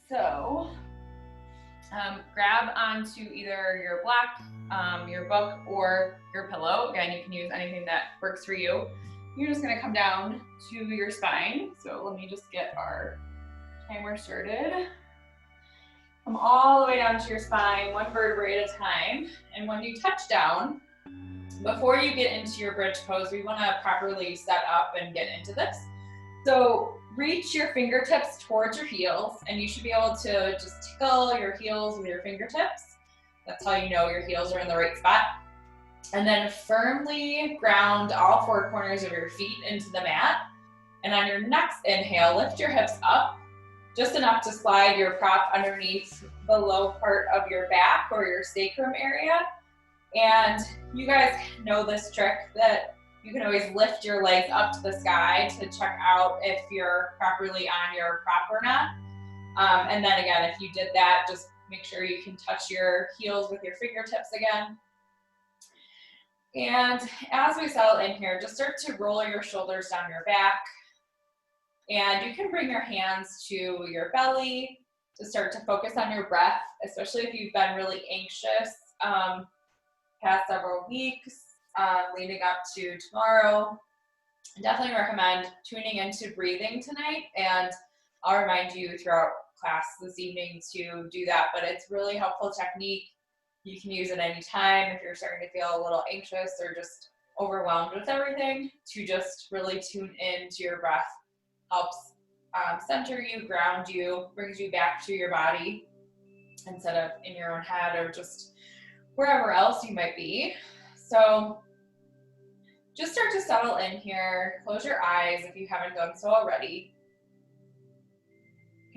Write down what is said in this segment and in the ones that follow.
So grab onto either your book, or your pillow. Again, you can use anything that works for you. You're just gonna come down to your spine. So let me just get our timer started. Come all the way down to your spine, one vertebrae at a time. And when you touch down, before you get into your bridge pose, we wanna properly set up and get into this. So reach your fingertips towards your heels, and you should be able to just tickle your heels with your fingertips. That's how you know your heels are in the right spot. And then firmly ground all four corners of your feet into the mat. And on your next inhale, lift your hips up, just enough to slide your prop underneath the low part of your back or your sacrum area. And you guys know this trick that you can always lift your legs up to the sky to check out if you're properly on your prop or not. And then again, if you did that, just make sure you can touch your heels with your fingertips again. And as we settle in here, just start to roll your shoulders down your back. And you can bring your hands to your belly to start to focus on your breath, especially if you've been really anxious past several weeks leading up to tomorrow. I definitely recommend tuning into breathing tonight, and I'll remind you throughout class this evening to do that, but it's really helpful technique. You can use it anytime if you're starting to feel a little anxious or just overwhelmed with everything, to just really tune into your breath. Helps center you, ground you, brings you back to your body instead of in your own head or just wherever else you might be. So just start to settle in here. Close your eyes if you haven't done so already.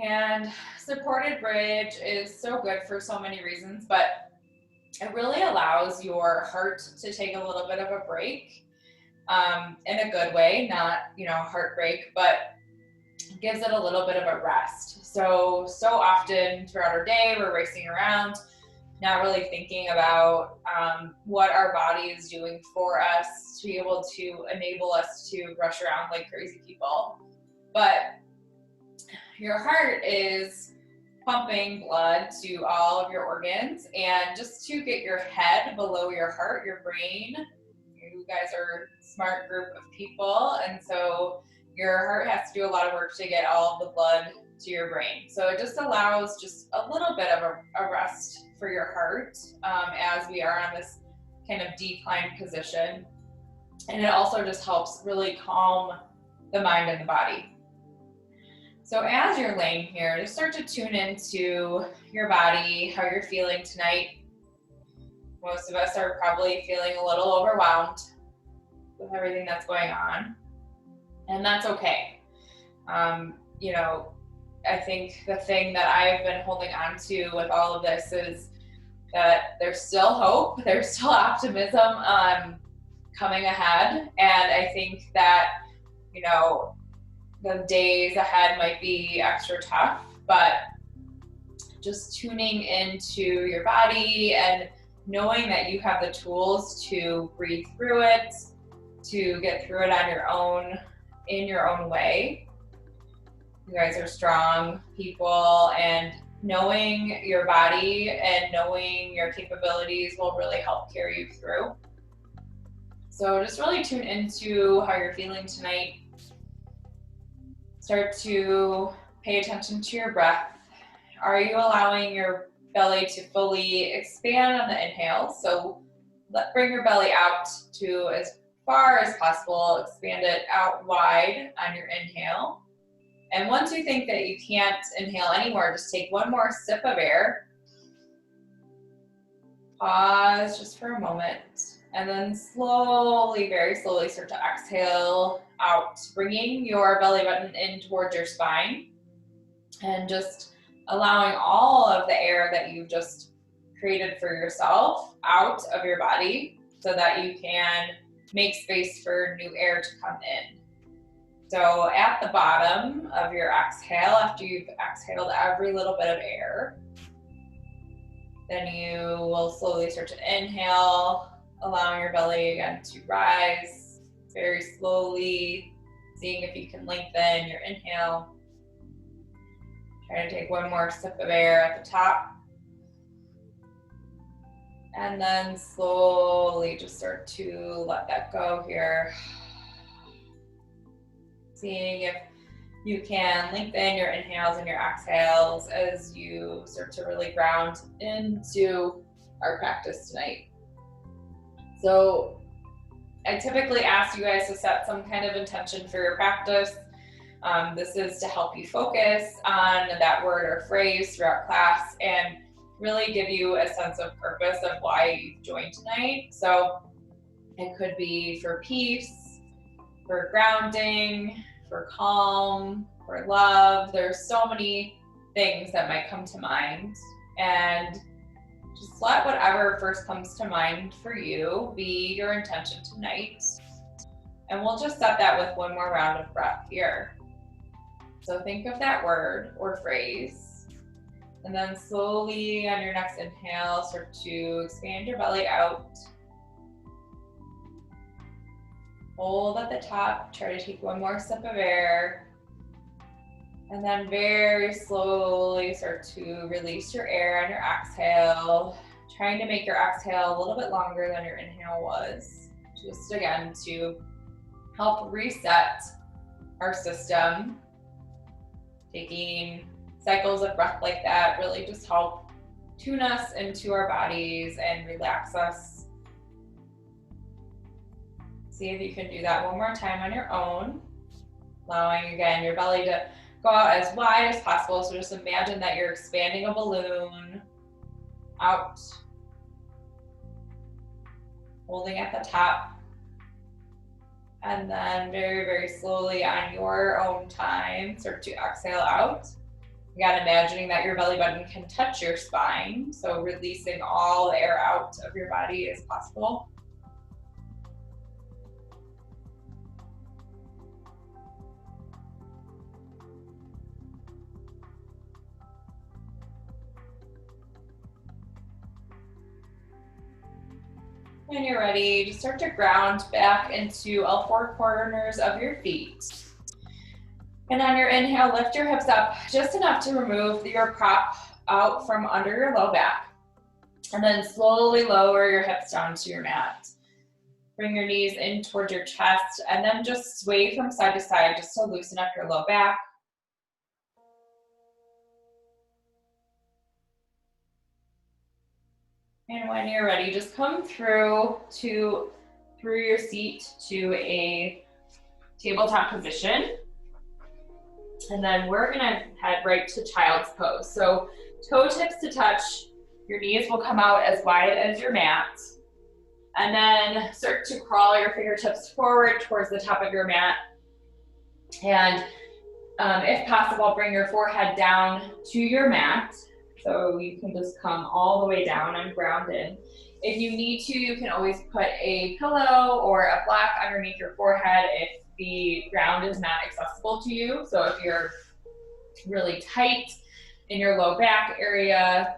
And supported bridge is so good for so many reasons, but it really allows your heart to take a little bit of a break in a good way, not, heartbreak, but gives it a little bit of a rest. So often throughout our day, we're racing around, not really thinking about what our body is doing for us to be able to enable us to rush around like crazy people. But your heart is pumping blood to all of your organs, and just to get your head below your heart, your brain, you guys are a smart group of people, and so your heart has to do a lot of work to get all of the blood to your brain. So it just allows just a little bit of a rest for your heart as we are on this kind of decline position. And it also just helps really calm the mind and the body. So as you're laying here, just start to tune into your body, how you're feeling tonight. Most of us are probably feeling a little overwhelmed with everything that's going on. And that's okay. I think the thing that I've been holding on to with all of this is that there's still hope, there's still optimism coming ahead. And I think that, the days ahead might be extra tough, but just tuning into your body and knowing that you have the tools to breathe through it, to get through it on your own, in your own way. You guys are strong people, and knowing your body and knowing your capabilities will really help carry you through. So just really tune into how you're feeling tonight. Start to pay attention to your breath. Are you allowing your belly to fully expand on the inhale? So bring your belly out to as far as possible, expand it out wide on your inhale. And once you think that you can't inhale anymore, just take one more sip of air. Pause just for a moment, and then slowly, very slowly start to exhale out, bringing your belly button in towards your spine and just allowing all of the air that you've just created for yourself out of your body so that you can make space for new air to come in. So at the bottom of your exhale, after you've exhaled every little bit of air, then you will slowly start to inhale, allowing your belly again to rise very slowly, seeing if you can lengthen your inhale. Try to take one more sip of air at the top. And then slowly just start to let that go here. Seeing if you can lengthen your inhales and your exhales as you start to really ground into our practice tonight. So I typically ask you guys to set some kind of intention for your practice. This is to help you focus on that word or phrase throughout class and really give you a sense of purpose of why you've joined tonight. So it could be for peace, for grounding, for calm, for love. There's so many things that might come to mind, and just let whatever first comes to mind for you be your intention tonight. And we'll just set that with one more round of breath here. So think of that word or phrase, and then slowly on your next inhale, start to expand your belly out. Hold at the top, try to take one more sip of air, and then very slowly start to release your air on your exhale, trying to make your exhale a little bit longer than your inhale was, just again to help reset our system. Taking cycles of breath like that really just help tune us into our bodies and relax us. See if you can do that one more time on your own, allowing again your belly to go out as wide as possible. So just imagine that you're expanding a balloon out, holding at the top. And then very, very slowly on your own time, start to exhale out. Again, imagining that your belly button can touch your spine. So releasing all the air out of your body as possible. When you're ready, just start to ground back into all four corners of your feet. And on your inhale, lift your hips up just enough to remove your prop out from under your low back. And then slowly lower your hips down to your mat. Bring your knees in towards your chest and then just sway from side to side just to loosen up your low back. And when you're ready, just come through your seat to a tabletop position. And then we're gonna head right to child's pose. So toe tips to touch, your knees will come out as wide as your mat. And then start to crawl your fingertips forward towards the top of your mat. And if possible, bring your forehead down to your mat. So you can just come all the way down and grounded. If you need to, you can always put a pillow or a block underneath your forehead if the ground is not accessible to you. So if you're really tight in your low back area,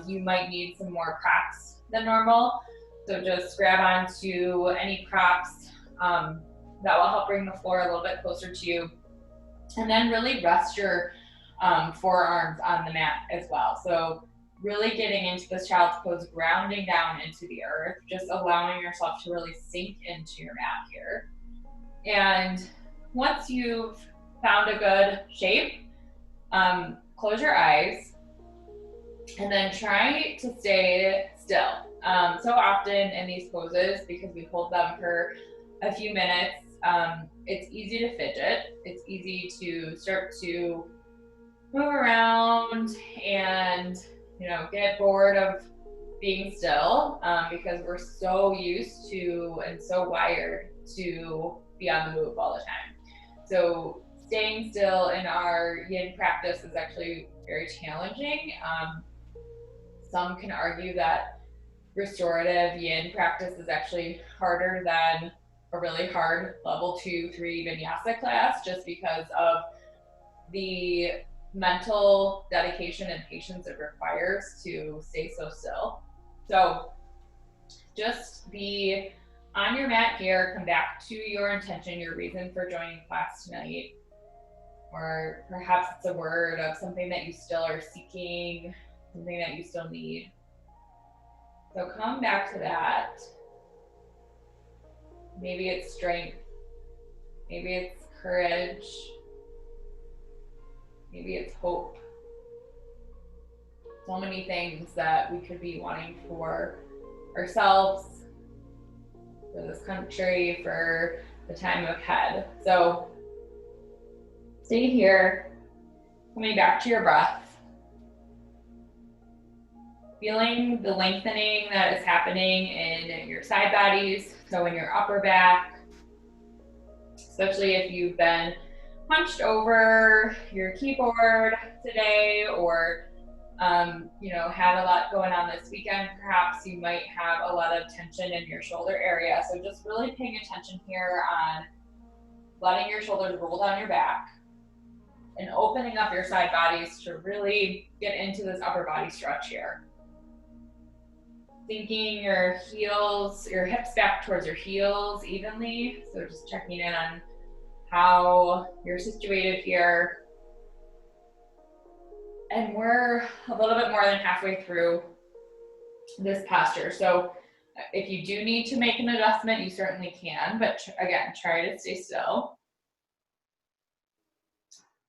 you might need some more props than normal. So just grab onto any props that will help bring the floor a little bit closer to you. And then really rest your forearms on the mat as well. So really getting into this child's pose, grounding down into the earth, just allowing yourself to really sink into your mat here. And once you've found a good shape, close your eyes and then try to stay still. So often in these poses, because we hold them for a few minutes, it's easy to fidget. It's easy to start to move around and get bored of being still because we're so used to and so wired to be on the move all the time. So staying still in our yin practice is actually very challenging. Some can argue that restorative yin practice is actually harder than a really hard level 2-3 vinyasa class, just because of the mental dedication and patience it requires to stay so still. So just be on your mat here, come back to your intention, your reason for joining class tonight. or perhaps it's a word of something that you still are seeking, something that you still need. So come back to that. Maybe it's strength, maybe it's courage, maybe it's hope. So many things that we could be wanting for ourselves, for this country, for the time ahead. So stay here, coming back to your breath, feeling the lengthening that is happening in your side bodies, so in your upper back, especially if you've been hunched over your keyboard today, or had a lot going on this weekend. Perhaps you might have a lot of tension in your shoulder area. So just really paying attention here on letting your shoulders roll down your back and opening up your side bodies to really get into this upper body stretch here. Sinking your heels, your hips back towards your heels evenly. So just checking in on how you're situated here. And we're a little bit more than halfway through this posture. So if you do need to make an adjustment, you certainly can, but again, try to stay still.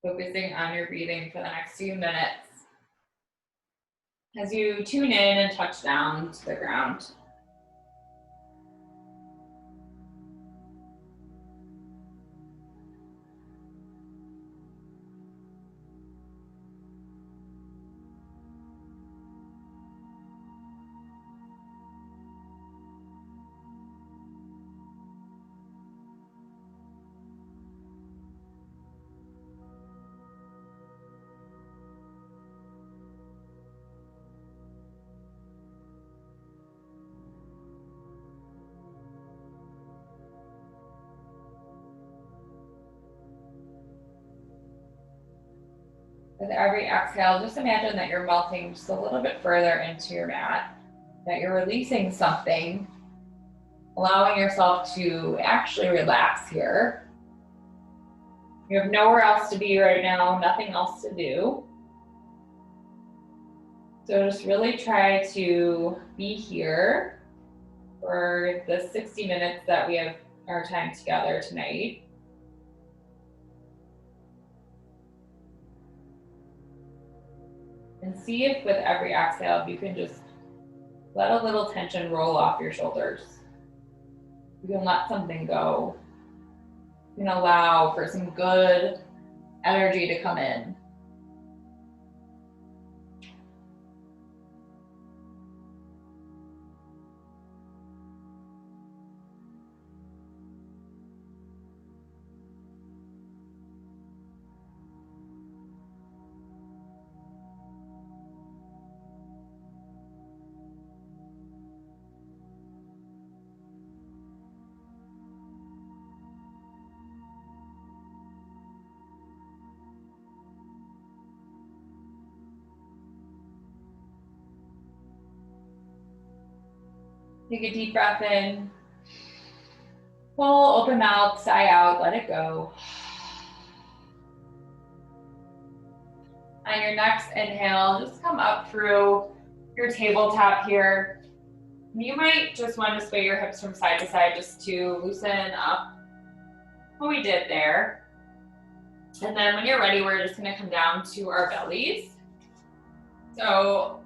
Focusing on your breathing for the next few minutes as you tune in and touch down to the ground. With every exhale, just imagine that you're melting just a little bit further into your mat, that you're releasing something, allowing yourself to actually relax here. You have nowhere else to be right now, nothing else to do. So just really try to be here for the 60 minutes that we have our time together tonight. And see if with every exhale, you can just let a little tension roll off your shoulders. You can let something go. You can allow for some good energy to come in. Take a deep breath in. Full open mouth, sigh out, let it go. On your next inhale, just come up through your tabletop here. You might just want to sway your hips from side to side just to loosen up what we did there. And then when you're ready, we're just going to come down to our bellies. So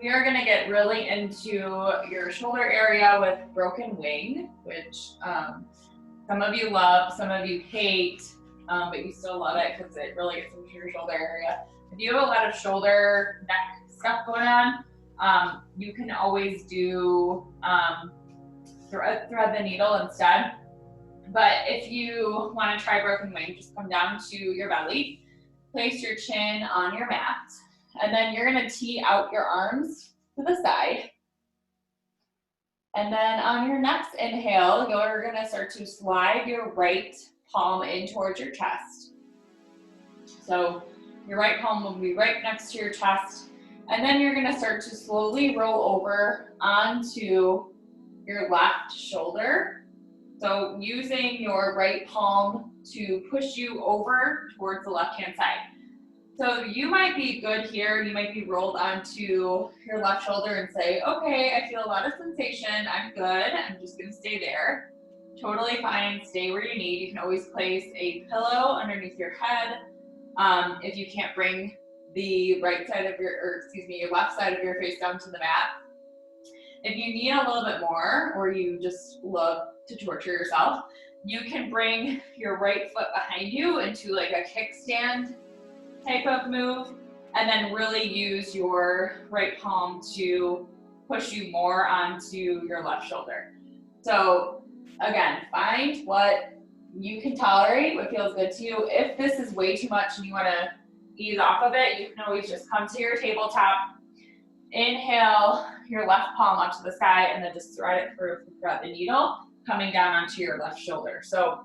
we are going to get really into your shoulder area with broken wing, which some of you love, some of you hate, but you still love it because it really gets into your shoulder area. If you have a lot of shoulder, neck stuff going on, you can always do thread the needle instead. But if you want to try broken wing, just come down to your belly, place your chin on your mat, and then you're going to tee out your arms to the side. And then on your next inhale, you're going to start to slide your right palm in towards your chest. So your right palm will be right next to your chest. And then you're going to start to slowly roll over onto your left shoulder. So using your right palm to push you over towards the left-hand side. So you might be good here. You might be rolled onto your left shoulder and say, okay, I feel a lot of sensation. I'm good. I'm just going to stay there. Totally fine. Stay where you need. You can always place a pillow underneath your head. If you can't bring the right side of your left side of your face down to the mat. If you need a little bit more, or you just love to torture yourself, you can bring your right foot behind you into like a kickstand type of move, and then really use your right palm to push you more onto your left shoulder. So again, find what you can tolerate, what feels good to you. If this is way too much and you want to ease off of it, you can always just come to your tabletop, inhale your left palm up to the sky, and then just thread it throughout the needle, coming down onto your left shoulder. So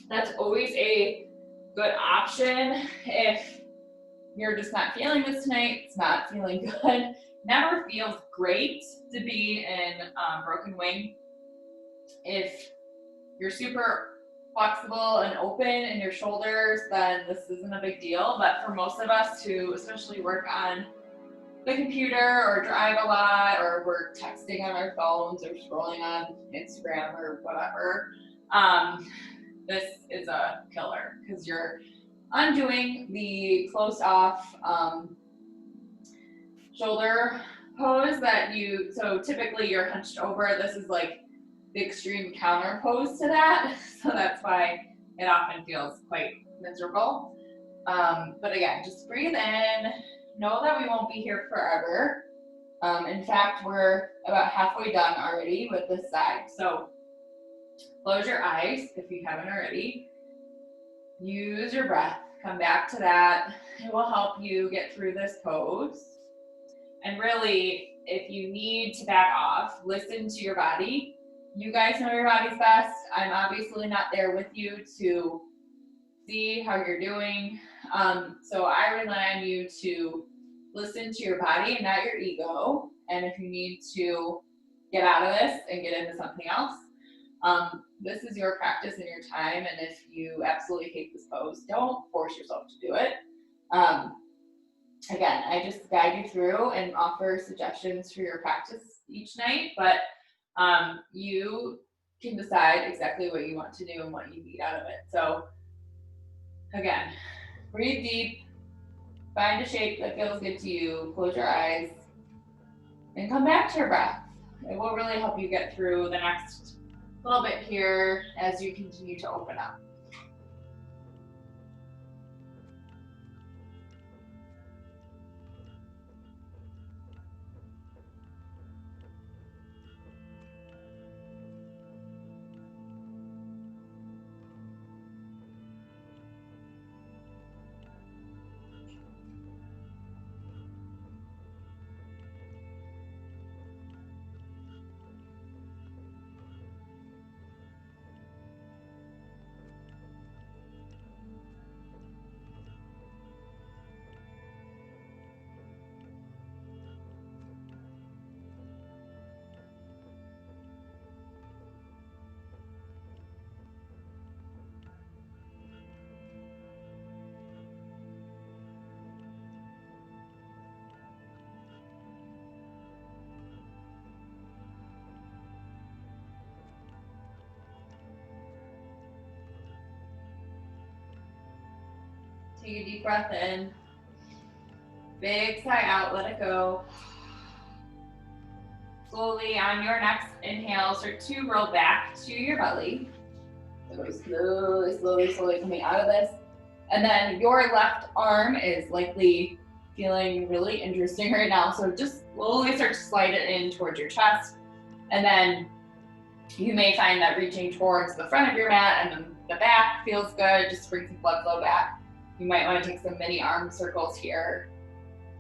that's always a good option if you're just not feeling this tonight, it's not feeling good. Never feels great to be in broken wing. If you're super flexible and open in your shoulders, then this isn't a big deal. But for most of us who especially work on the computer or drive a lot, or we're texting on our phones or scrolling on Instagram or whatever, this is a killer because you're undoing the closed off shoulder pose so typically you're hunched over. This is like the extreme counter pose to that. So that's why it often feels quite miserable. But again, just breathe in. Know that we won't be here forever. In fact, we're about halfway done already with this side. So close your eyes if you haven't already. Use your breath. Come back to that. It will help you get through this pose. And really, if you need to back off, listen to your body. You guys know your body's best. I'm obviously not there with you to see how you're doing. So I rely on you to listen to your body and not your ego. And if you need to get out of this and get into something else, this is your practice and your time. And if you absolutely hate this pose, don't force yourself to do it. Again, I just guide you through and offer suggestions for your practice each night, but you can decide exactly what you want to do and what you need out of it. So again, breathe deep, find a shape that feels good to you, close your eyes, and come back to your breath. It will really help you get through the next little bit here as you continue to open up. Take a deep breath in. Big sigh out, let it go. Slowly on your next inhale, start to roll back to your belly. So slowly coming out of this. And then your left arm is likely feeling really interesting right now. So just slowly start to slide it in towards your chest. And then you may find that reaching towards the front of your mat and then the back feels good. Just bring some blood flow back. You might want to take some mini arm circles here.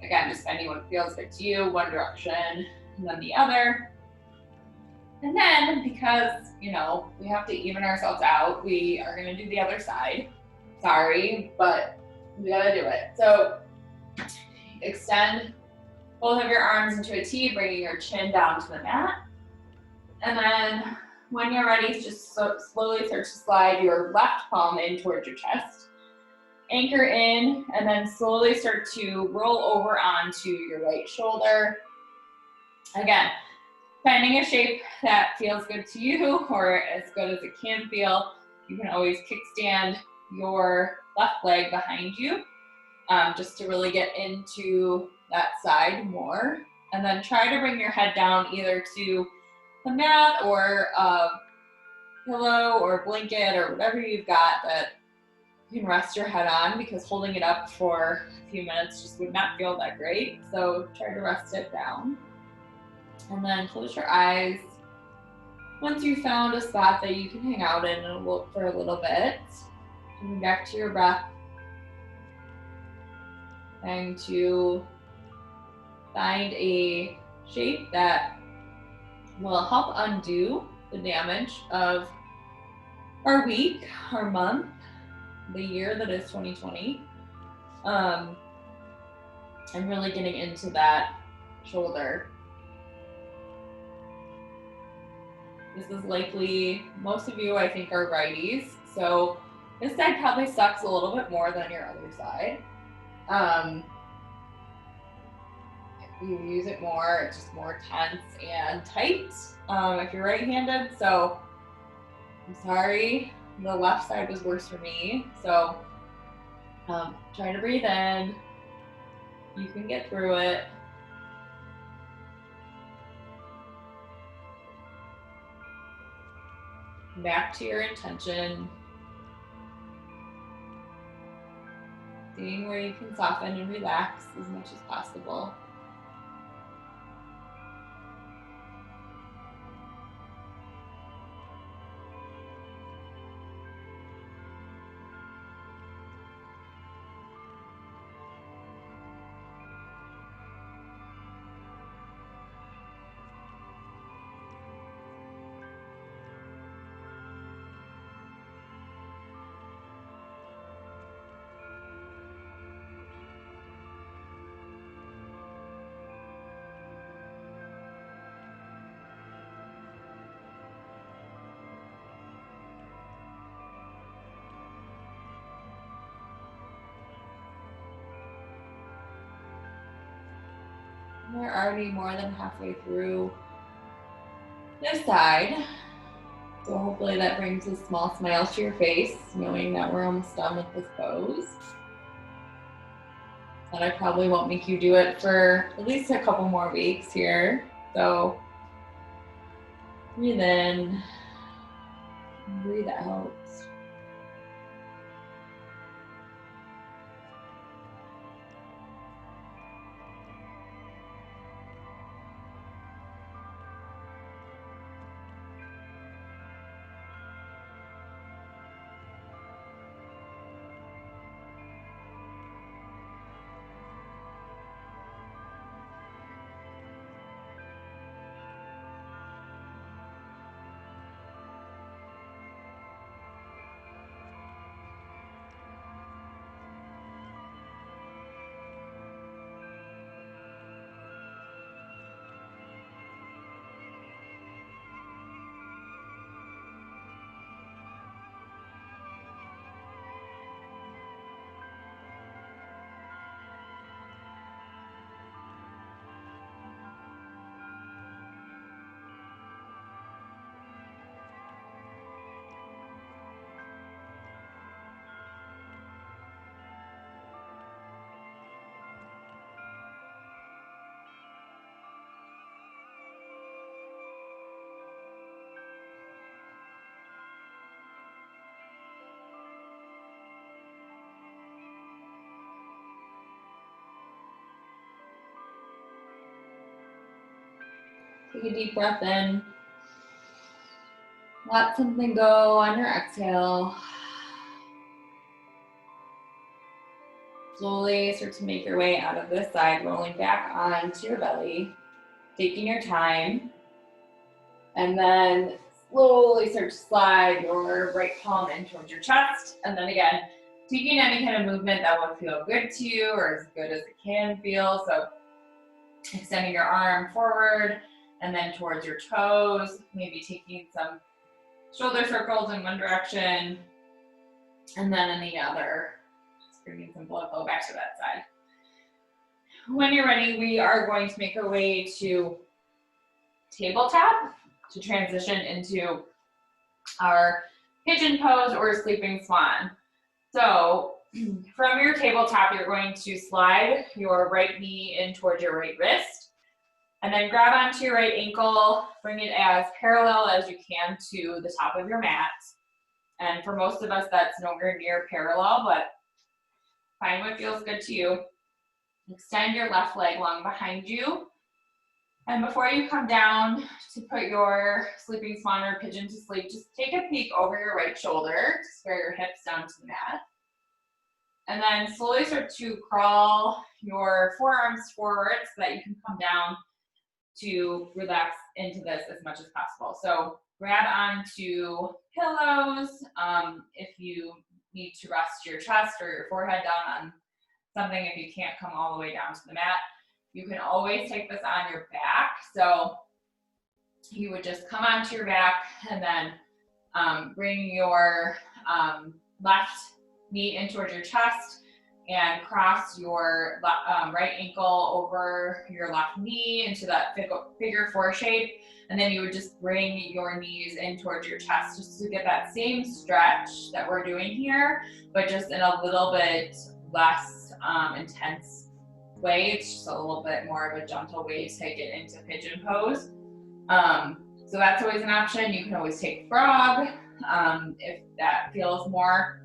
Again, just finding what feels good to you, one direction and then the other. And then because, we have to even ourselves out, we are going to do the other side. Sorry, but we got to do it. So extend both of your arms into a T, bringing your chin down to the mat. And then When you're ready, just slowly start to slide your left palm in towards your chest. Anchor in, and then slowly start to roll over onto your right shoulder. Again, finding a shape that feels good to you or as good as it can feel. You can always kickstand your left leg behind you just to really get into that side more. And then try to bring your head down either to the mat or a pillow or blanket or whatever you've got that you can rest your head on, because holding it up for a few minutes just would not feel that great. So try to rest it down. And then close your eyes. Once you've found a spot that you can hang out in and look for a little bit, coming back to your breath, trying to find a shape that will help undo the damage of our week, our month, the year that is 2020. And really getting into that shoulder. This is likely, most of you I think are righties, so this side probably sucks a little bit more than your other side. You use it more, it's just more tense and tight if you're right-handed. So I'm sorry, the left side was worse for me. So try to breathe in. You can get through it. Back to your intention. Seeing where you can soften and relax as much as possible. We're already more than halfway through this side. So hopefully that brings a small smile to your face, knowing that we're almost done with this pose. And I probably won't make you do it for at least a couple more weeks here. So breathe in, breathe out. Take a deep breath in. Let something go on your exhale. Slowly start to make your way out of this side, rolling back onto your belly, taking your time. And then slowly start to slide your right palm in towards your chest. And then again, taking any kind of movement that would feel good to you or as good as it can feel. So extending your arm forward and then towards your toes, maybe taking some shoulder circles in one direction and then in the other. Just bringing some blood flow back to that side. When you're ready, we are going to make our way to tabletop to transition into our pigeon pose or sleeping swan. So from your tabletop, you're going to slide your right knee in towards your right wrist, and then grab onto your right ankle, bring it as parallel as you can to the top of your mat. And for most of us, that's nowhere near parallel, but find what feels good to you. Extend your left leg long behind you. And before you come down to put your sleeping swan or pigeon to sleep, just take a peek over your right shoulder to square your hips down to the mat. And then slowly start to crawl your forearms forward so that you can come down to relax into this as much as possible. So grab onto pillows. If you need to rest your chest or your forehead down on something, if you can't come all the way down to the mat, you can always take this on your back. So you would just come onto your back and then bring your left knee in towards your chest and cross your right ankle over your left knee into that figure four shape. And then you would just bring your knees in towards your chest just to get that same stretch that we're doing here, but just in a little bit less intense way. It's just a little bit more of a gentle way to get into pigeon pose. So that's always an option. You can always take frog if that feels more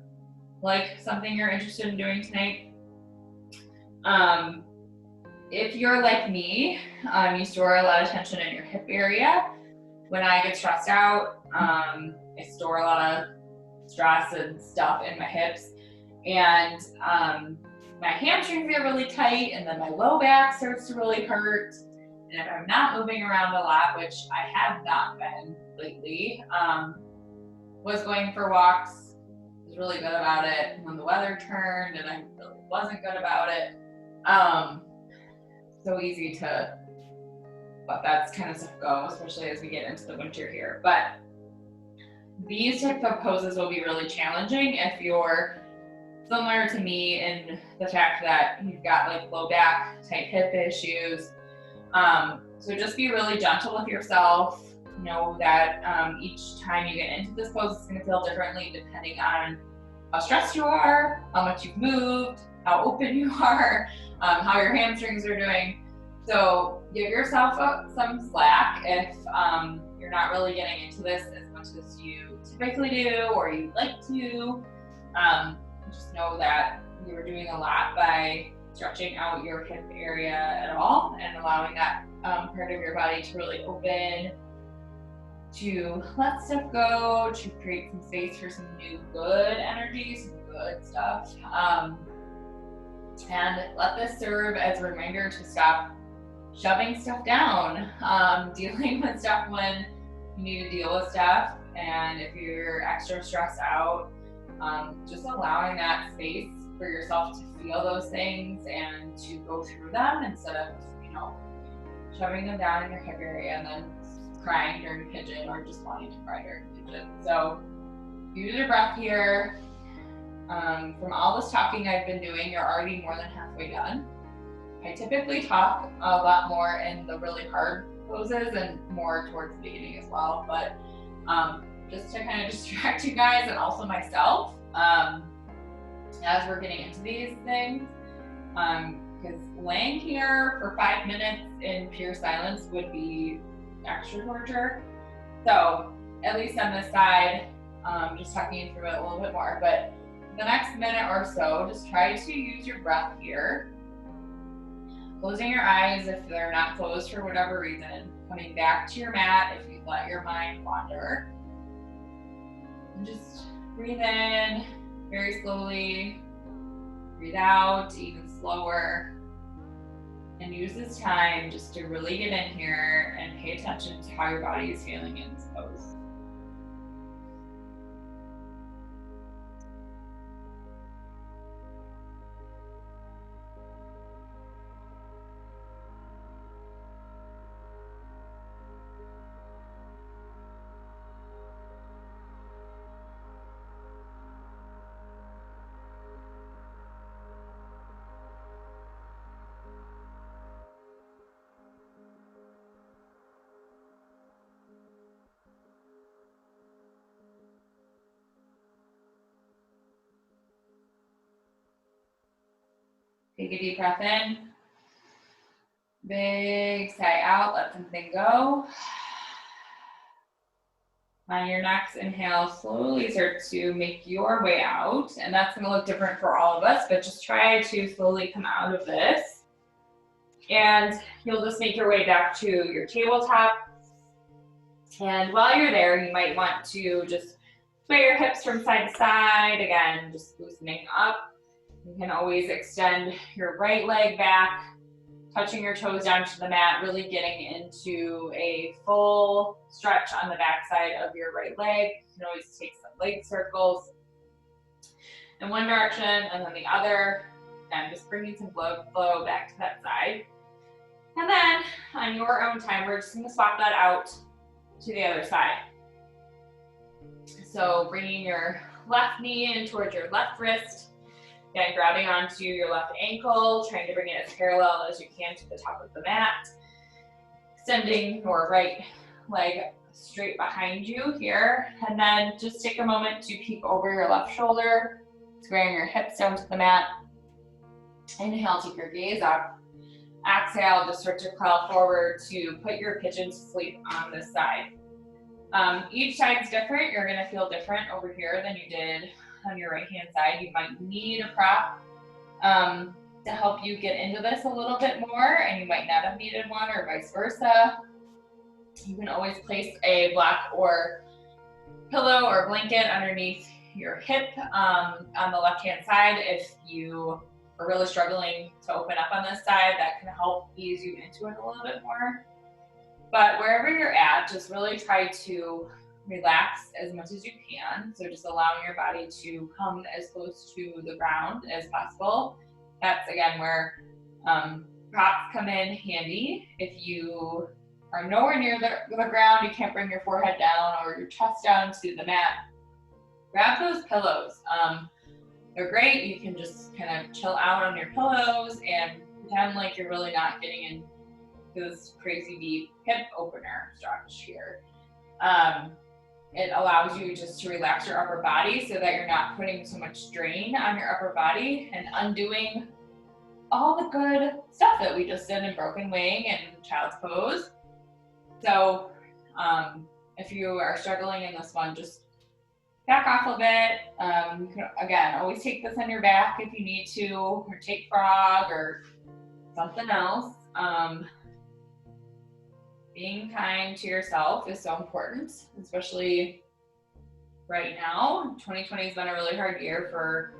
like something you're interested in doing tonight. If you're like me, you store a lot of tension in your hip area. When I get stressed out, I store a lot of stress and stuff in my hips, and my hamstrings get really tight, and then my low back starts to really hurt. And if I'm not moving around a lot, which I have not been lately, was going for walks, was really good about it. And when the weather turned and I really wasn't good about it, so easy to let that kind of stuff go, especially as we get into the winter here. But these type of poses will be really challenging if you're similar to me in the fact that you've got like low back, tight hip issues. So just be really gentle with yourself. Know that each time you get into this pose, it's going to feel differently depending on how stressed you are, how much you've moved, how open you are, how your hamstrings are doing. So give yourself some slack if you're not really getting into this as much as you typically do or you'd like to. Just know that you are doing a lot by stretching out your hip area at all and allowing that part of your body to really open, to let stuff go, to create some space for some new good energy, some good stuff. And let this serve as a reminder to stop shoving stuff down, dealing with stuff when you need to deal with stuff. And if you're extra stressed out, just allowing that space for yourself to feel those things and to go through them instead of, shoving them down in your hip area and then crying during pigeon or just wanting to cry during pigeon. So use your breath here. From all this talking I've been doing, you're already more than halfway done. I typically talk a lot more in the really hard poses and more towards the beginning as well, but just to kind of distract you guys and also myself as we're getting into these things, because laying here for 5 minutes in pure silence would be extra torture. So at least on this side, just talking you through it a little bit more, but the next minute or so, just try to use your breath here. Closing your eyes if they're not closed for whatever reason. Coming back to your mat if you let your mind wander. And just breathe in very slowly. Breathe out even slower. And use this time just to really get in here and pay attention to how your body is feeling in this pose. Take a deep breath in. Big sigh out, let something go. On your next inhale, slowly start to make your way out. And that's gonna look different for all of us, but just try to slowly come out of this. And you'll just make your way back to your tabletop. And while you're there, you might want to just sway your hips from side to side. Again, just loosening up. You can always extend your right leg back, touching your toes down to the mat, really getting into a full stretch on the backside of your right leg. You can always take some leg circles in one direction and then the other, and just bringing some blood flow back to that side. And then on your own time, we're just gonna swap that out to the other side. So bringing your left knee in towards your left wrist, again, grabbing onto your left ankle, trying to bring it as parallel as you can to the top of the mat. Extending your right leg straight behind you here. And then just take a moment to peek over your left shoulder, squaring your hips down to the mat. Inhale, take your gaze up. Exhale, just start to crawl forward to put your pigeon to sleep on this side. Each side's different. You're gonna feel different over here than you did on your right-hand side. You might need a prop to help you get into this a little bit more, and you might not have needed one, or vice versa. You can always place a block or pillow or blanket underneath your hip on the left-hand side if you are really struggling to open up on this side. That can help ease you into it a little bit more. But wherever you're at, just really try to relax as much as you can. So just allowing your body to come as close to the ground as possible. That's again where props come in handy. If you are nowhere near the ground, you can't bring your forehead down or your chest down to the mat, grab those pillows. They're great. You can just kind of chill out on your pillows and pretend like you're really not getting in this crazy deep hip opener stretch here. It allows you just to relax your upper body so that you're not putting so much strain on your upper body and undoing all the good stuff that we just did in broken wing and child's pose. So if you are struggling in this one, just back off a bit. You can, again, always take this on your back if you need to, or take frog or something else. Being kind to yourself is so important, especially right now. 2020 has been a really hard year for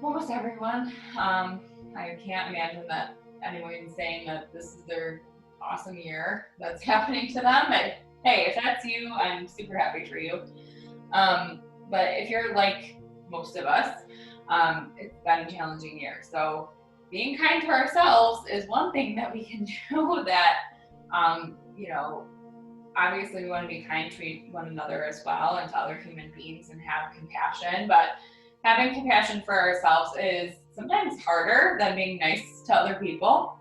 almost everyone. I can't imagine that anyone saying that this is their awesome year that's happening to them. But hey, if that's you, I'm super happy for you. But if you're like most of us, it's been a challenging year. So being kind to ourselves is one thing that we can do that, you know, obviously we want to be kind to one another as well and to other human beings and have compassion, but having compassion for ourselves is sometimes harder than being nice to other people.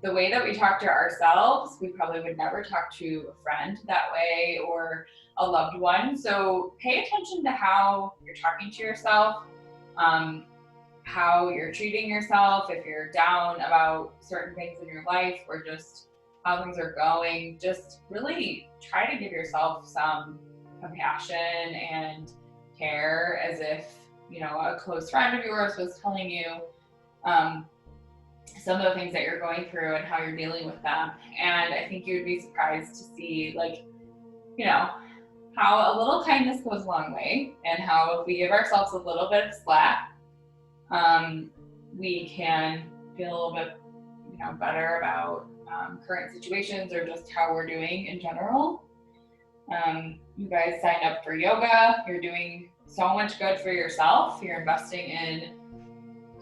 The way that we talk to ourselves, we probably would never talk to a friend that way or a loved one. So pay attention to how you're talking to yourself, how you're treating yourself, if you're down about certain things in your life or just how things are going. Just really try to give yourself some compassion and care, as if, you know, a close friend of yours was telling you some of the things that you're going through and how you're dealing with them. And I think you would be surprised to see, like, you know, how a little kindness goes a long way, and how if we give ourselves a little bit of slack, we can feel a little bit, you know, better about current situations or just how we're doing in general. You guys signed up for yoga. You're doing so much good for yourself. You're investing in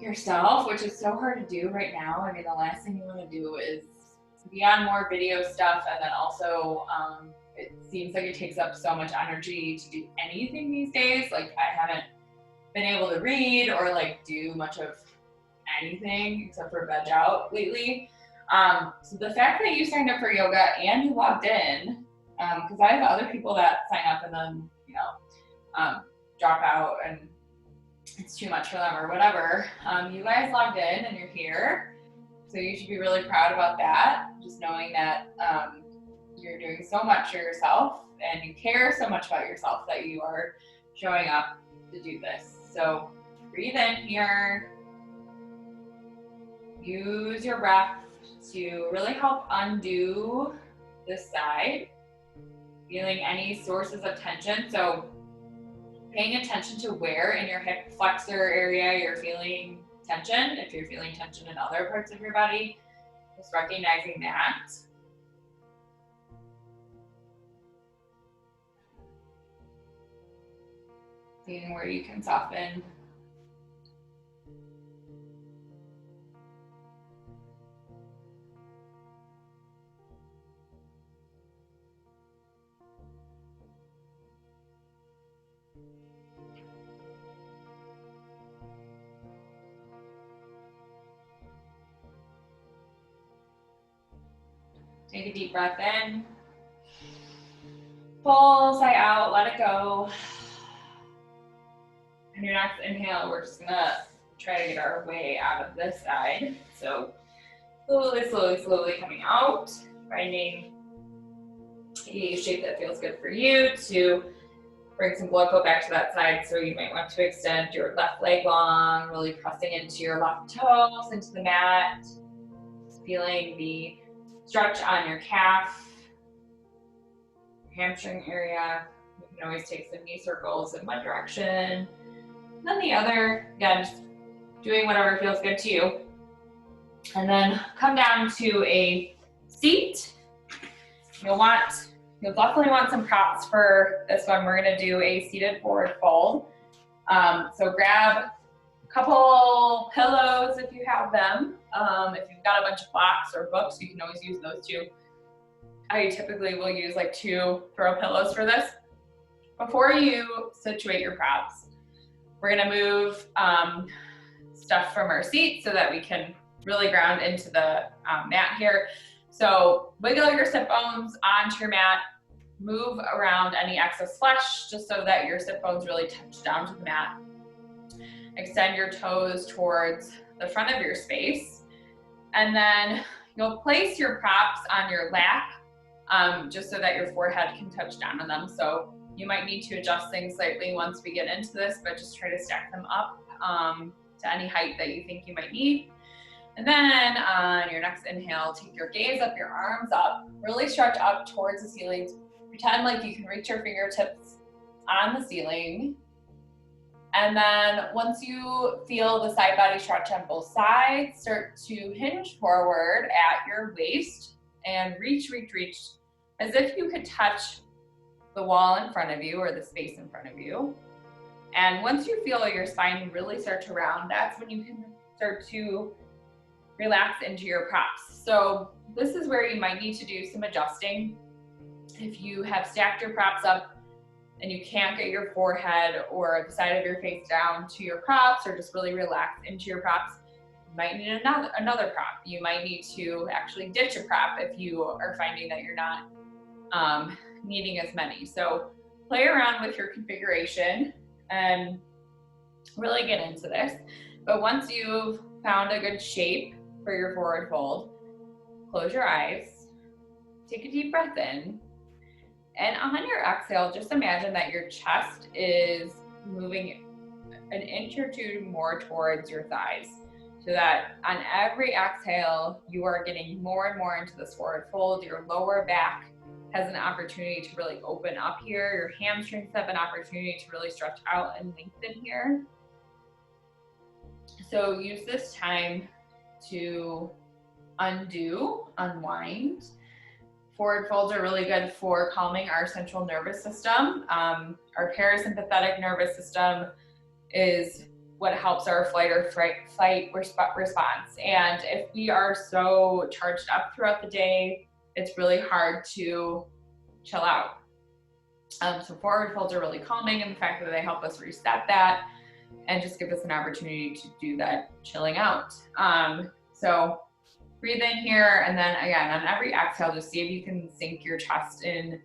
yourself, which is so hard to do right now. I mean, the last thing you want to do is be on more video stuff, and then also it seems like it takes up so much energy to do anything these days. Like, I haven't been able to read or like do much of anything except for veg out lately. So the fact that you signed up for yoga and you logged in, because I have other people that sign up and then, you know, drop out and it's too much for them or whatever. You guys logged in and you're here. So you should be really proud about that. Just knowing that you're doing so much for yourself and you care so much about yourself that you are showing up to do this. So breathe in here. Use your breath to really help undo this side. Feeling any sources of tension. So paying attention to where in your hip flexor area you're feeling tension. If you're feeling tension in other parts of your body, just recognizing that. Seeing where you can soften. Take a deep breath in. Full sigh out, let it go. And your next inhale, we're just gonna try to get our way out of this side. So slowly, slowly, slowly coming out, finding a shape that feels good for you to bring some blood flow back to that side. So you might want to extend your left leg long, really pressing into your left toes, into the mat, feeling the stretch on your calf, your hamstring area. You can always take some knee circles in one direction, and then the other. Again, just doing whatever feels good to you. And then come down to a seat. You'll definitely want some props for this one. We're gonna do a seated forward fold. So grab a couple pillows if you have them. If you've got a bunch of blocks or books, you can always use those too. I typically will use like 2 throw pillows for this. Before you situate your props, we're gonna move stuff from our seat so that we can really ground into the mat here. So wiggle your sit bones onto your mat, move around any excess flesh just so that your sit bones really touch down to the mat. Extend your toes towards the front of your space. And then you'll place your props on your lap just so that your forehead can touch down on them. So you might need to adjust things slightly once we get into this, but just try to stack them up to any height that you think you might need. And then on your next inhale, take your gaze up, your arms up, really stretch up towards the ceiling. Pretend like you can reach your fingertips on the ceiling. And then once you feel the side body stretch on both sides, start to hinge forward at your waist and reach, reach, reach, as if you could touch the wall in front of you or the space in front of you. And once you feel your spine really start to round, that's when you can start to relax into your props. So this is where you might need to do some adjusting. If you have stacked your props up and you can't get your forehead or the side of your face down to your props, or just really relax into your props, you might need another prop. You might need to actually ditch a prop if you are finding that you're not needing as many. So play around with your configuration and really get into this. But once you've found a good shape for your forward fold, close your eyes, take a deep breath in, and on your exhale, just imagine that your chest is moving an inch or 2 more towards your thighs, so that on every exhale, you are getting more and more into this forward fold. Your lower back has an opportunity to really open up here. Your hamstrings have an opportunity to really stretch out and lengthen here. So use this time to unwind. Forward folds are really good for calming our central nervous system. Our parasympathetic nervous system is what helps our flight or fight response. And if we are so charged up throughout the day, it's really hard to chill out. So forward folds are really calming, and the fact that they help us reset that and just give us an opportunity to do that chilling out. So breathe in here, and then again, on every exhale, just see if you can sink your chest in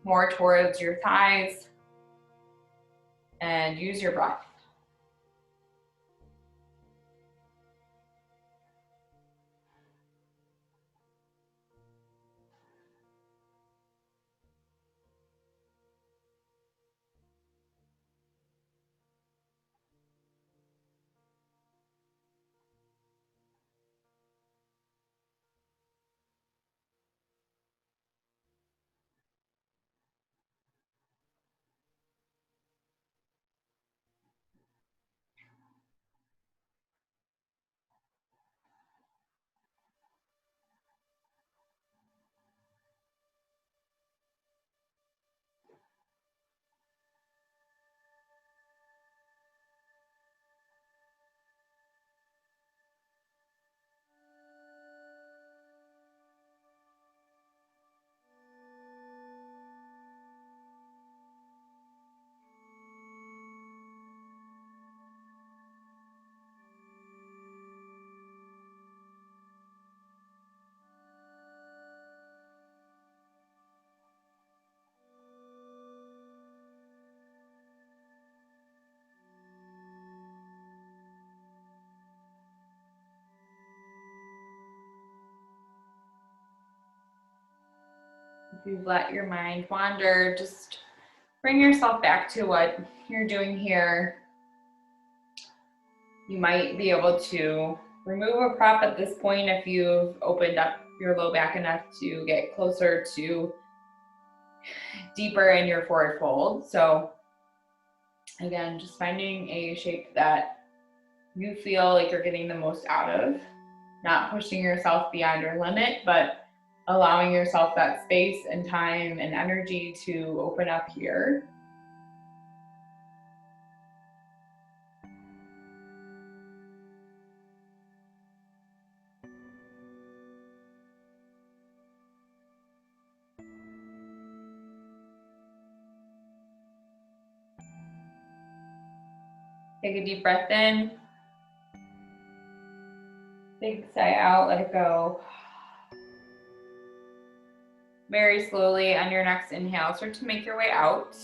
more towards your thighs and use your breath. If you let your mind wander, just bring yourself back to what you're doing here. You might be able to remove a prop at this point if you've opened up your low back enough to get closer to deeper in your forward fold. So again, just finding a shape that you feel like you're getting the most out of, not pushing yourself beyond your limit, but allowing yourself that space and time and energy to open up here. Take a deep breath in. Big sigh out, let it go. Very slowly on your next inhale, start to make your way out.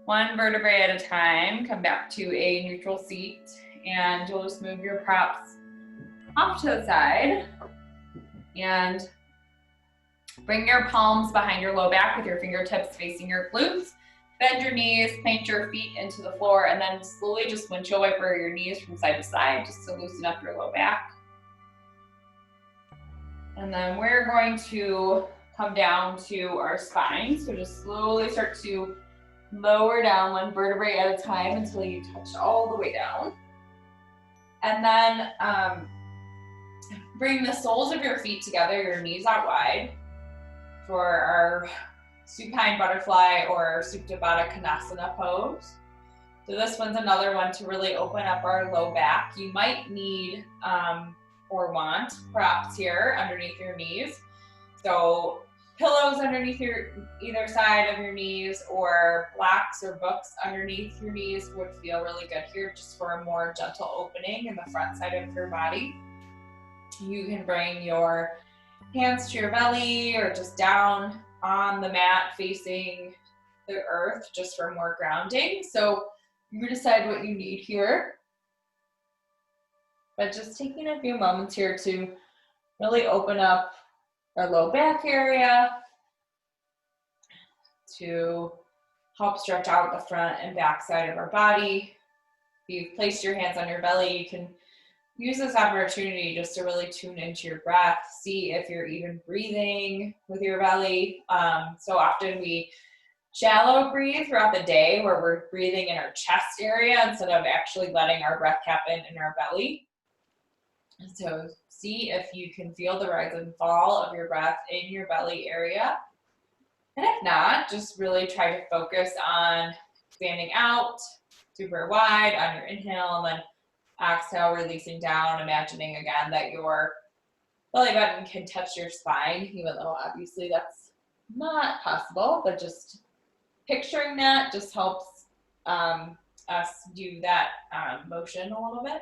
One vertebrae at a time, come back to a neutral seat, and you'll just move your props off to the side and bring your palms behind your low back with your fingertips facing your glutes. Bend your knees, plant your feet into the floor, and then slowly just windshield wiper your knees from side to side just to loosen up your low back. And then we're going to come down to our spine. So just slowly start to lower down one vertebrae at a time until you touch all the way down. And then bring the soles of your feet together, your knees out wide for our supine butterfly or Supta Baddha Konasana pose. So this one's another one to really open up our low back. You might need or want props here underneath your knees. So pillows underneath either side of your knees, or blocks or books underneath your knees would feel really good here, just for a more gentle opening in the front side of your body. You can bring your hands to your belly or just down on the mat facing the earth just for more grounding. So you decide what you need here. But just taking a few moments here to really open up our low back area to help stretch out the front and back side of our body. If you've placed your hands on your belly, you can use this opportunity just to really tune into your breath, see if you're even breathing with your belly. So often we shallow breathe throughout the day, where we're breathing in our chest area instead of actually letting our breath happen in our belly. So see if you can feel the rise and fall of your breath in your belly area. And if not, just really try to focus on expanding out super wide on your inhale, and then exhale, releasing down, imagining again that your belly button can touch your spine, even though obviously that's not possible, but just picturing that just helps us do that motion a little bit.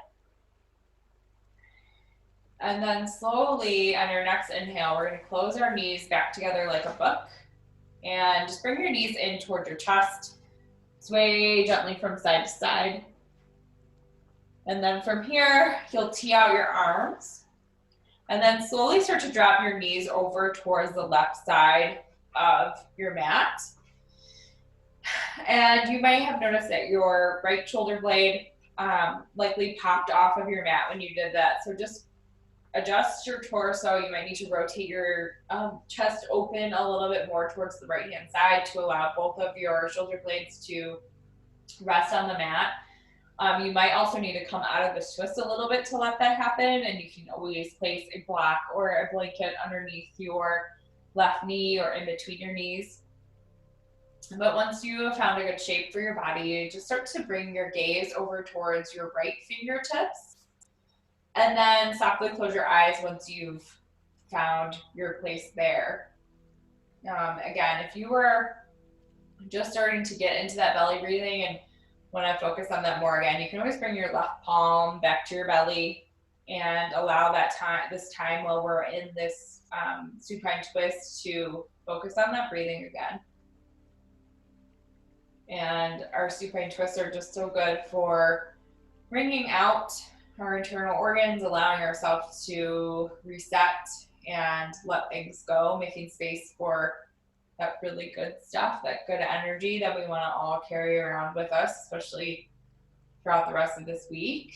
And then slowly on your next inhale, we're going to close our knees back together like a book, and just bring your knees in towards your chest. Sway gently from side to side. And then from here, you'll tee out your arms, and then slowly start to drop your knees over towards the left side of your mat. And you might have noticed that your right shoulder blade likely popped off of your mat when you did that. So just adjust your torso. You might need to rotate your chest open a little bit more towards the right hand side to allow both of your shoulder blades to rest on the mat. You might also need to come out of the twist a little bit to let that happen, and you can always place a block or a blanket underneath your left knee or in between your knees. But once you have found a good shape for your body, you just start to bring your gaze over towards your right fingertips, and then softly close your eyes once you've found your place there. Again, if you were just starting to get into that belly breathing and want to focus on that more again, you can always bring your left palm back to your belly and allow that this time while we're in this supine twist to focus on that breathing again. And our supine twists are just so good for bringing out our internal organs, allowing ourselves to reset and let things go, making space for that really good stuff, that good energy that we want to all carry around with us, especially throughout the rest of this week.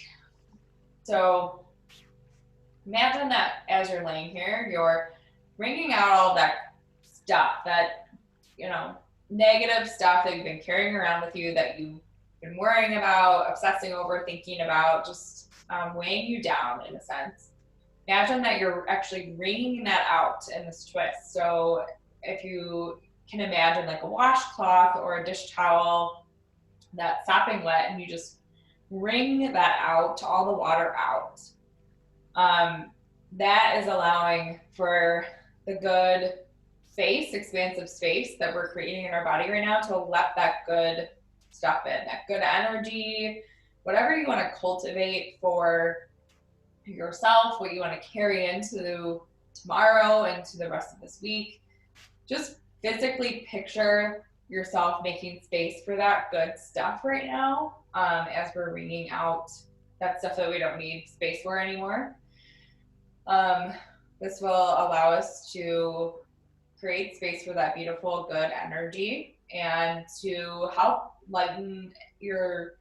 So imagine that as you're laying here, you're wringing out all that stuff, that, negative stuff that you've been carrying around with you, that you've been worrying about, obsessing over, thinking about, just weighing you down in a sense. Imagine that you're actually wringing that out in this twist. So if you can imagine like a washcloth or a dish towel that's sopping wet, and you just wring that out, all the water out. That is allowing for the good space, expansive space that we're creating in our body right now, to let that good stuff in, that good energy, whatever you want to cultivate for yourself, what you want to carry into tomorrow and to the rest of this week. Just physically picture yourself making space for that good stuff right now, as we're wringing out that stuff that we don't need space for anymore. This will allow us to create space for that beautiful, good energy, and to help lighten your,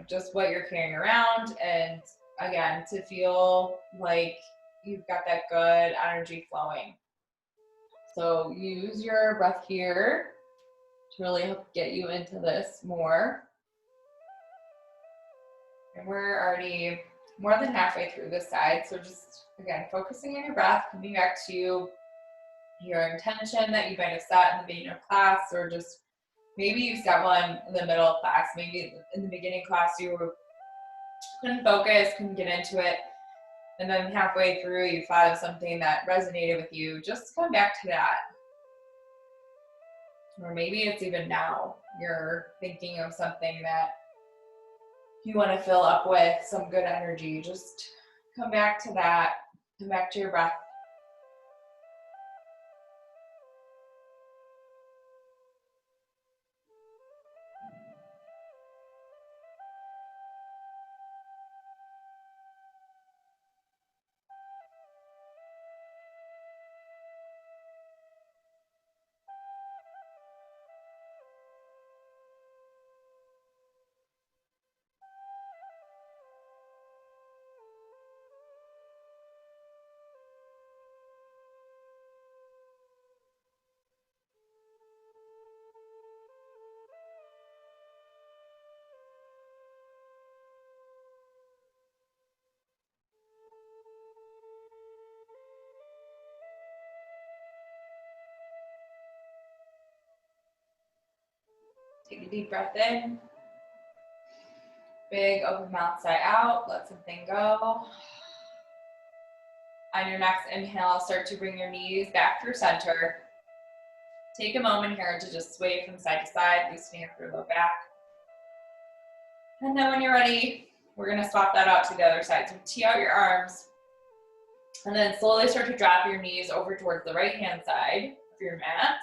just what you're carrying around. And again, to feel like you've got that good energy flowing. So use your breath here to really help get you into this more. And we're already more than halfway through this side. So just, again, focusing on your breath, coming back to your intention that you might have set in the beginning of class, or just maybe you set one in the middle of class. Maybe in the beginning class you couldn't focus, couldn't get into it, and then halfway through you thought of something that resonated with you. Just come back to that. Or maybe it's even now you're thinking of something that you want to fill up with some good energy. Just come back to that. Come back to your breath. Take a deep breath in. Big open mouth, sigh out. Let something go. On your next inhale, start to bring your knees back through center. Take a moment here to just sway from side to side, loosening up your low back. And then when you're ready, we're going to swap that out to the other side. So tee out your arms, and then slowly start to drop your knees over towards the right-hand side of your mat.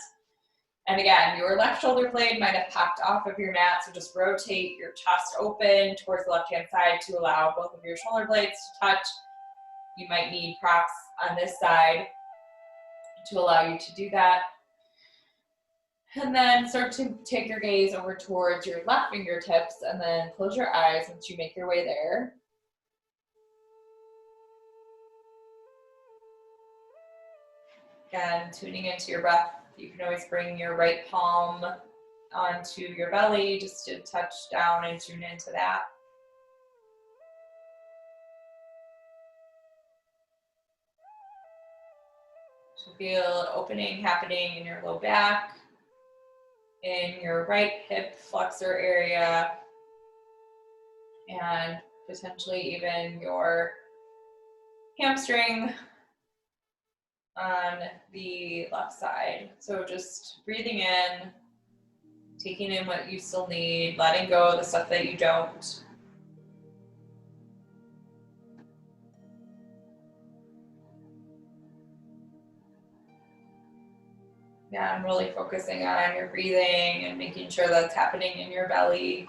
And again, your left shoulder blade might have popped off of your mat, so just rotate your chest open towards the left-hand side to allow both of your shoulder blades to touch. You might need props on this side to allow you to do that. And then start to take your gaze over towards your left fingertips, and then close your eyes once you make your way there. Again, tuning into your breath. You can always bring your right palm onto your belly just to touch down and tune into that. So feel opening happening in your low back, in your right hip flexor area, and potentially even your hamstring on the left side. So just breathing in, taking in what you still need, letting go of the stuff that you don't. Yeah, I'm really focusing on your breathing and making sure that's happening in your belly.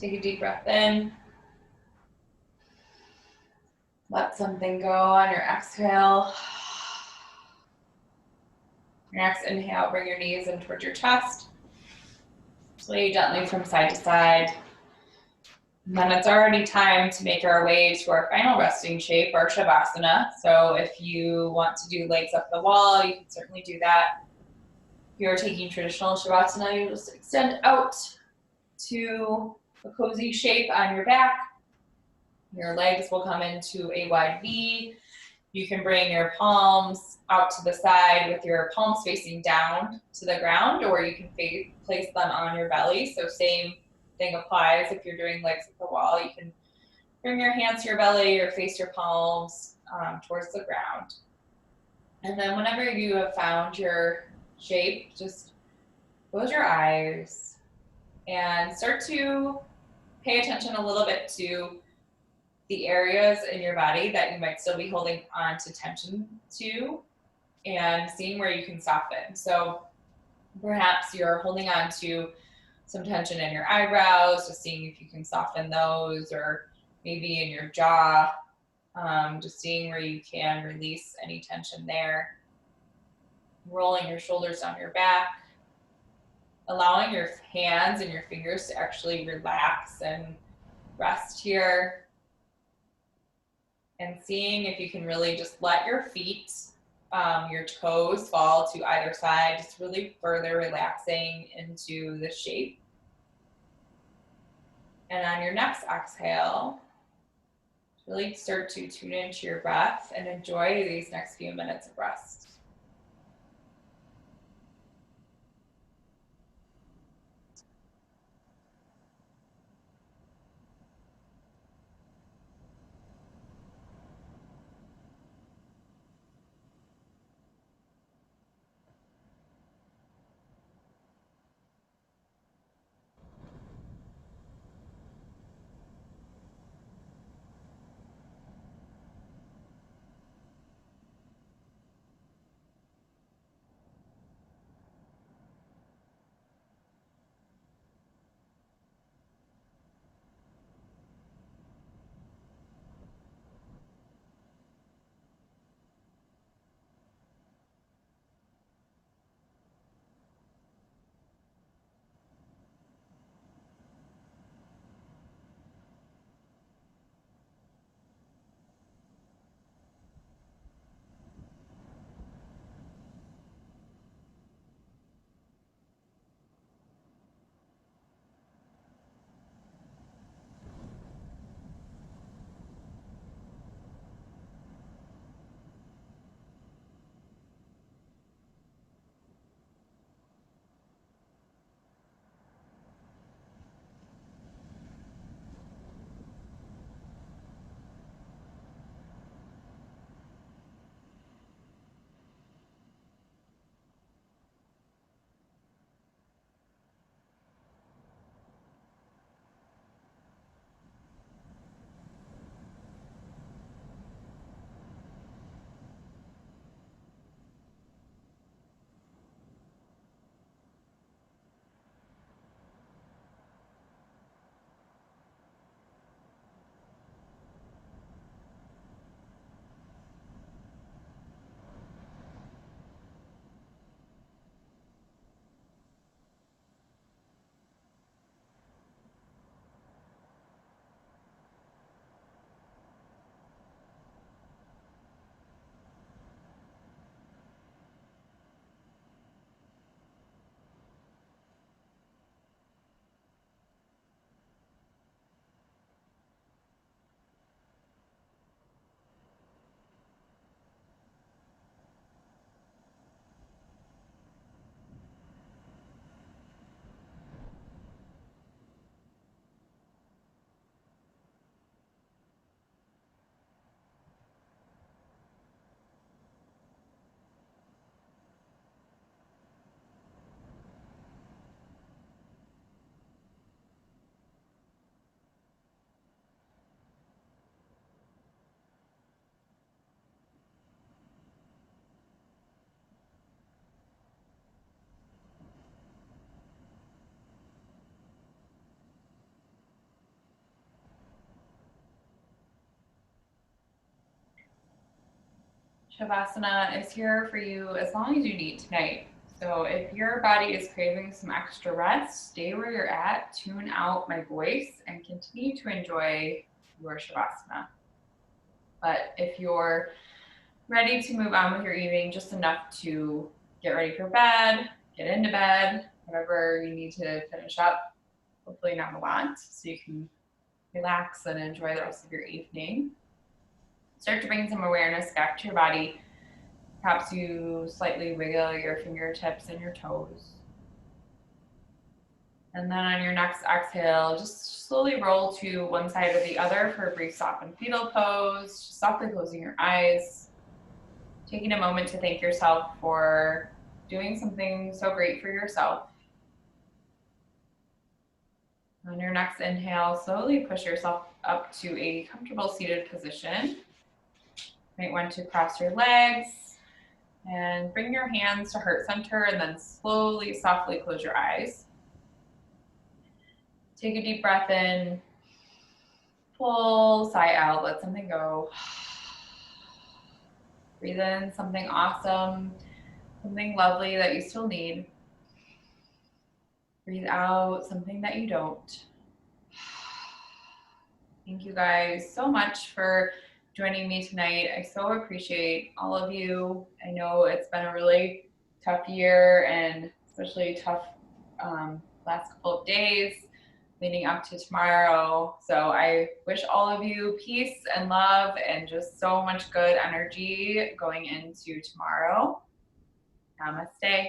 Take a deep breath in. Let something go on your exhale. Your next inhale, bring your knees in towards your chest. Sway gently from side to side. And then it's already time to make our way to our final resting shape, our Shavasana. So if you want to do legs up the wall, you can certainly do that. If you're taking traditional Shavasana, you just extend out to a cozy shape on your back. Your legs will come into a wide V. You can bring your palms out to the side with your palms facing down to the ground, or you can place them on your belly. So same thing applies if you're doing legs at the wall. You can bring your hands to your belly or face your palms towards the ground. And then whenever you have found your shape, just close your eyes and start to pay attention a little bit to the areas in your body that you might still be holding on to tension to, and seeing where you can soften. So perhaps you're holding on to some tension in your eyebrows, just seeing if you can soften those, or maybe in your jaw, just seeing where you can release any tension there. Rolling your shoulders down your back, allowing your hands and your fingers to actually relax and rest here. And seeing if you can really just let your feet, your toes fall to either side, just really further relaxing into the shape. And on your next exhale, really start to tune into your breath and enjoy these next few minutes of rest. Shavasana is here for you as long as you need tonight. So if your body is craving some extra rest, stay where you're at, tune out my voice, and continue to enjoy your Shavasana. But if you're ready to move on with your evening, just enough to get ready for bed, get into bed, whatever you need to finish up, hopefully not a lot, so you can relax and enjoy the rest of your evening. Start to bring some awareness back to your body. Perhaps you slightly wiggle your fingertips and your toes. And then on your next exhale, just slowly roll to one side or the other for a brief softened fetal pose, just softly closing your eyes. Taking a moment to thank yourself for doing something so great for yourself. On your next inhale, slowly push yourself up to a comfortable seated position. You might want to cross your legs and bring your hands to heart center and then slowly, softly close your eyes. Take a deep breath in, pull, sigh out, let something go. Breathe in something awesome, something lovely that you still need. Breathe out something that you don't. Thank you guys so much for joining me tonight. I so appreciate all of you. I know it's been a really tough year and especially tough last couple of days leading up to tomorrow. So I wish all of you peace and love and just so much good energy going into tomorrow. Namaste.